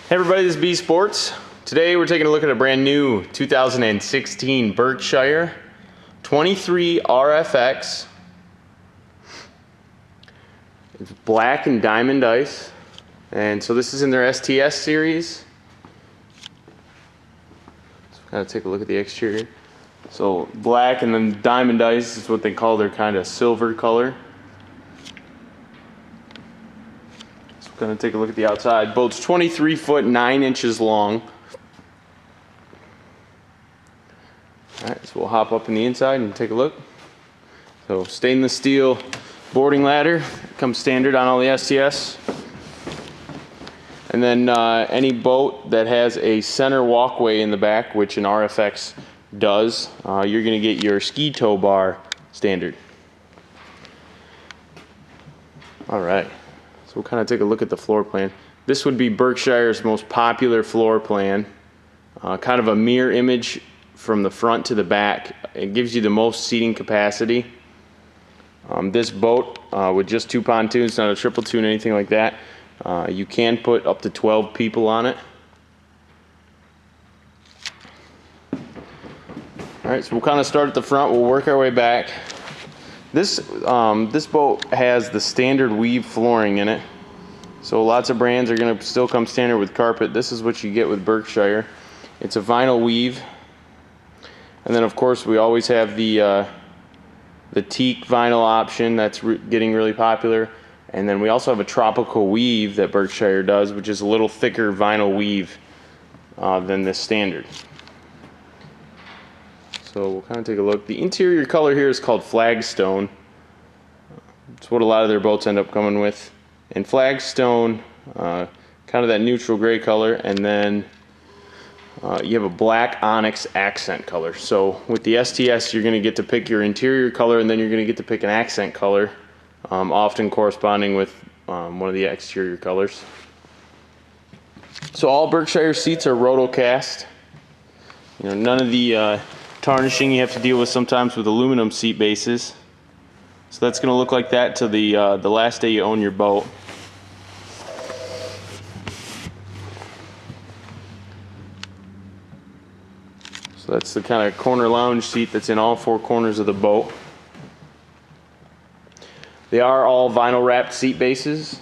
Hey everybody, this is B Sports. Today we're taking a look at a brand new 2016 Berkshire 23 RFX. It's black and diamond ice, and so this is in their STS series. So kind of take a look at the exterior. So black and then diamond ice is what they call their kind of silver color. Going to take a look at the outside. Boat's 23 foot 9 inches long. Alright, so we'll hop up in the inside and take a look. So stainless steel boarding ladder comes standard on all the STS. And then any boat that has a center walkway in the back, which an RFX does, you're going to get your ski tow bar standard. Alright. So we'll kind of take a look at the floor plan. This would be Berkshire's most popular floor plan. Kind of a mirror image from the front to the back. It gives you the most seating capacity. This boat with just 2 pontoons, not a triple tune, anything like that. You can put up to 12 people on it. Alright, so we'll kind of start at the front. We'll work our way back. This boat has the standard weave flooring in it. So lots of brands are going to still come standard with carpet. This is what you get with Berkshire. It's a vinyl weave. And then of course we always have the teak vinyl option that's getting really popular. And then we also have a tropical weave that Berkshire does, which is a little thicker vinyl weave than the standard. So we'll kind of take a look. The interior color here is called flagstone. It's what a lot of their boats end up coming with. And flagstone, kind of that neutral gray color, and then you have a black onyx accent color. So with the STS, you're going to get to pick your interior color, and then you're going to get to pick an accent color, often corresponding with one of the exterior colors. So all Berkshire seats are rotocast. You know, none of the tarnishing you have to deal with sometimes with aluminum seat bases. So that's going to look like that to the last day you own your boat. So that's the kind of corner lounge seat that's in all 4 corners of the boat. They are all vinyl wrapped seat bases.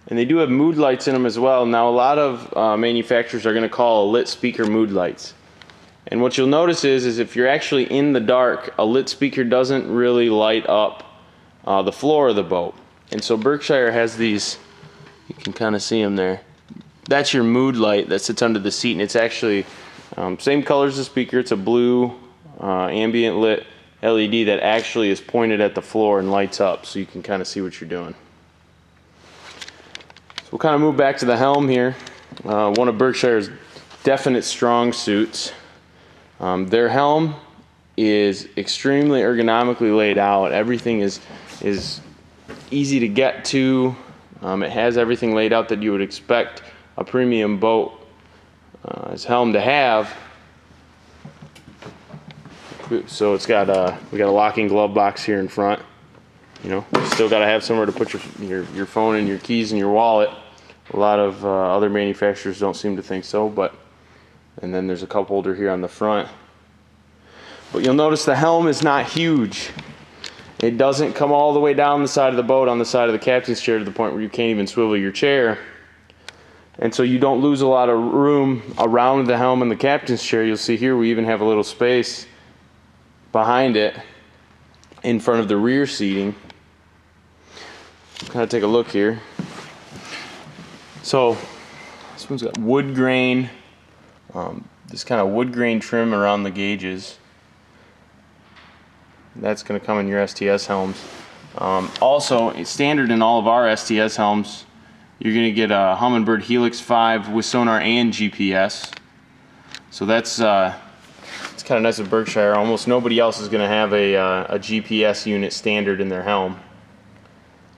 And they do have mood lights in them as well. Now a lot of manufacturers are going to call a lit speaker mood lights. And what you'll notice is if you're actually in the dark, a lit speaker doesn't really light up the floor of the boat. And so Berkshire has these, you can kind of see them there. That's your mood light that sits under the seat, and it's actually same color as the speaker. It's a blue ambient lit LED that actually is pointed at the floor and lights up, so you can kind of see what you're doing. So we'll kind of move back to the helm here. One of Berkshire's definite strong suits. Their helm is extremely ergonomically laid out. Everything is easy to get to. It has everything laid out that you would expect a premium boat helm to have. So it's got we got a locking glove box here in front. You know, you still got to have somewhere to put your phone and your keys and your wallet. A lot of other manufacturers don't seem to think so, but. And then there's a cup holder here on the front. But you'll notice the helm is not huge. It doesn't come all the way down the side of the boat on the side of the captain's chair to the point where you can't even swivel your chair. And so you don't lose a lot of room around the helm and the captain's chair. You'll see here we even have a little space behind it in front of the rear seating. Kind of take a look here. So this one's got wood grain. This kind of wood grain trim around the gauges. That's going to come in your STS helms. Also, it's standard in all of our STS helms. You're going to get a Humminbird Helix 5 with sonar and GPS. So that's it's kind of nice with Berkshire. Almost nobody else is going to have a GPS unit standard in their helm.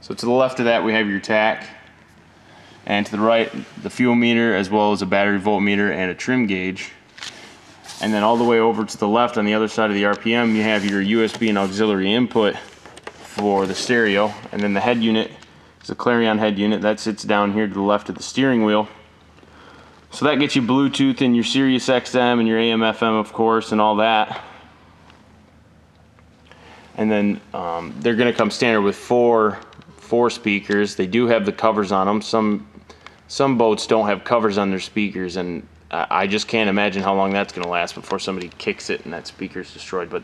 So to the left of that we have your tack. And to the right, the fuel meter, as well as a battery voltmeter and a trim gauge. And then all the way over to the left on the other side of the RPM, you have your USB and auxiliary input for the stereo. And then the head unit It's a Clarion head unit that sits down here to the left of the steering wheel. So that gets you Bluetooth and your Sirius XM and your AM FM, of course, and all that. And then they're going to come standard with four speakers. They do have the covers on them. Some boats don't have covers on their speakers, and I just can't imagine how long that's going to last before somebody kicks it and that speaker's destroyed. But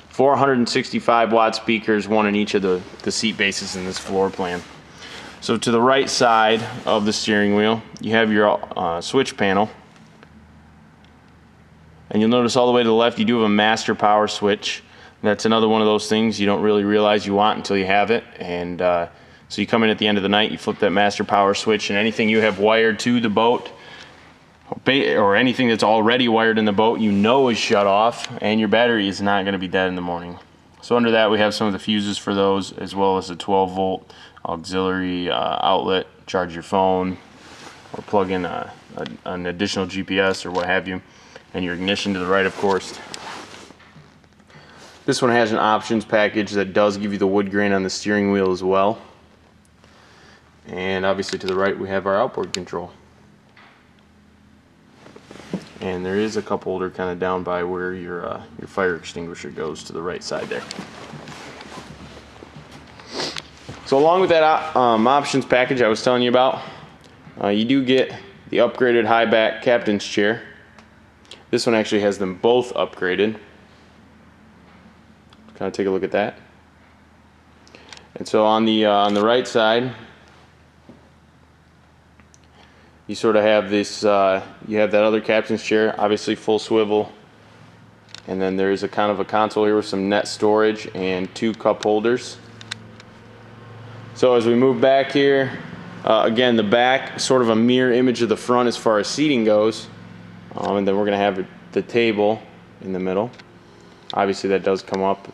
465 watt speakers, one in each of the seat bases in this floor plan. So to the right side of the steering wheel, you have your switch panel. And you'll notice all the way to the left, you do have a master power switch. That's another one of those things you don't really realize you want until you have it. And so you come in at the end of the night, you flip that master power switch, and anything you have wired to the boat, or anything that's already wired in the boat, you know is shut off, and your battery is not going to be dead in the morning. So under that, we have some of the fuses for those, as well as a 12 volt auxiliary outlet, charge your phone, or plug in an additional GPS or what have you, and your ignition to the right, of course. This one has an options package that does give you the wood grain on the steering wheel as well. And obviously to the right we have our outboard control. And there is a cup holder kind of down by where your fire extinguisher goes, to the right side there. So along with that options package I was telling you about, you do get the upgraded high back captain's chair. This one actually has them both upgraded. Kind of take a look at that. And so on the right side, you sort of have this, you have that other captain's chair, obviously full swivel, and then there's a kind of a console here with some net storage and two cup holders. So as we move back here, again the back sort of a mirror image of the front as far as seating goes, and then we're going to have the table in the middle. Obviously that does come up.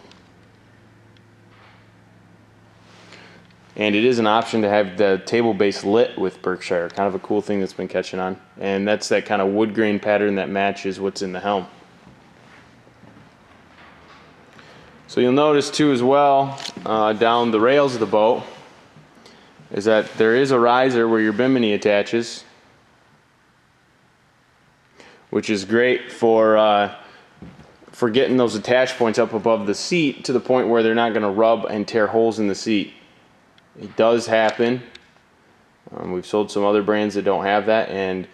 And it is an option to have the table base lit with Berkshire, kind of a cool thing that's been catching on. And that's that kind of wood grain pattern that matches what's in the helm. So you'll notice too as well, down the rails of the boat, is that there is a riser where your bimini attaches, which is great for getting those attach points up above the seat to the point where they're not going to rub and tear holes in the seat. It does happen. We've sold some other brands that don't have that, and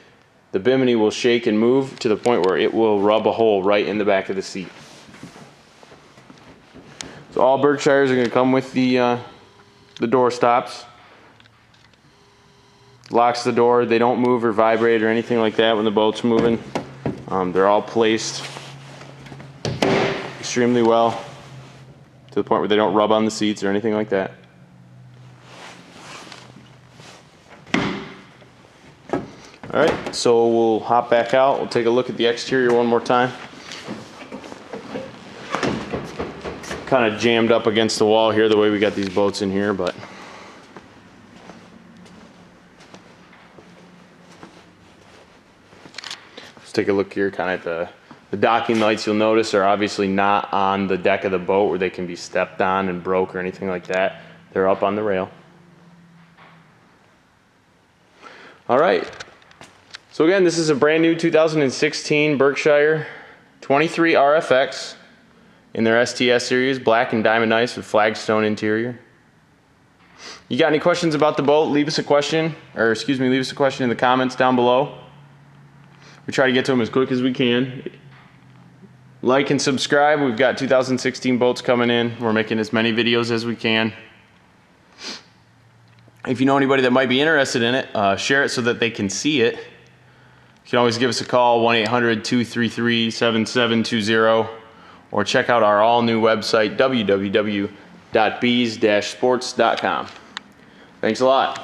the bimini will shake and move to the point where it will rub a hole right in the back of the seat. So all Berkshires are going to come with the door stops. Locks the door. They don't move or vibrate or anything like that when the boat's moving. They're all placed extremely well to the point where they don't rub on the seats or anything like that. Alright, so we'll hop back out. We'll take a look at the exterior one more time. Kind of jammed up against the wall here the way we got these boats in here, but let's take a look here. Kind of at the docking lights, you'll notice are obviously not on the deck of the boat where they can be stepped on and broke or anything like that. They're up on the rail. Alright. So again, this is a brand new 2016 Berkshire 23 RFX in their STS series, black and diamond nice with flagstone interior. You got any questions about the boat? Leave us a question, or excuse me, leave us a question in the comments down below. We try to get to them as quick as we can. Like and subscribe. We've got 2016 boats coming in. We're making as many videos as we can. If you know anybody that might be interested in it, share it so that they can see it. You can always give us a call, 1-800-233-7720, or check out our all-new website, www.bees-sports.com. Thanks a lot.